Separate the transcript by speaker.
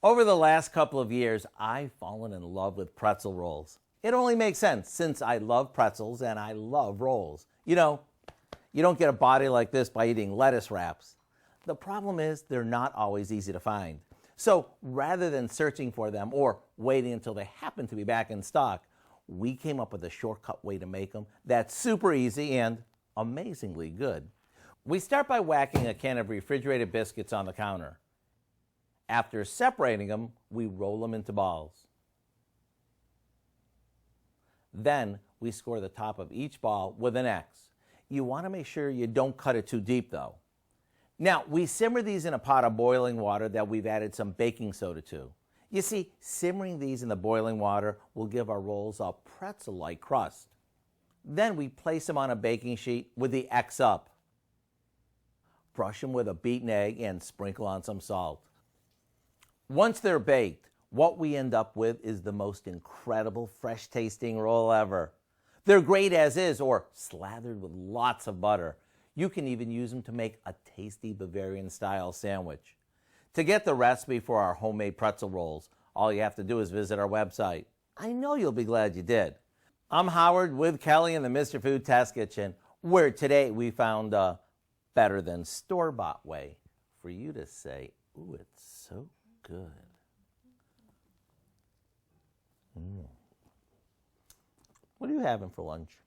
Speaker 1: Over the last couple of years, I've fallen in love with pretzel rolls. It only makes sense since I love pretzels and I love rolls. You know, you don't get a body like this by eating lettuce wraps. The problem is they're not always easy to find. So rather than searching for them or waiting until they happen to be back in stock, we came up with a shortcut way to make them that's super easy and amazingly good. We start by whacking a can of refrigerated biscuits on the counter. After separating them, we roll them into balls. Then we score the top of each ball with an X. You want to make sure you don't cut it too deep though. Now, we simmer these in a pot of boiling water that we've added some baking soda to. You see, simmering these in the boiling water will give our rolls a pretzel-like crust. Then we place them on a baking sheet with the X up. Brush them with a beaten egg and sprinkle on some salt. Once they're baked, what we end up with is the most incredible fresh-tasting roll ever. They're great as is or slathered with lots of butter. You can even use them to make a tasty Bavarian-style sandwich. To get the recipe for our homemade pretzel rolls, all you have to do is visit our website. I know you'll be glad you did. I'm Howard with Kelly in the Mr. Food Test Kitchen, where today we found a better than store-bought way for you to say, ooh, it's so good. What are you having for lunch?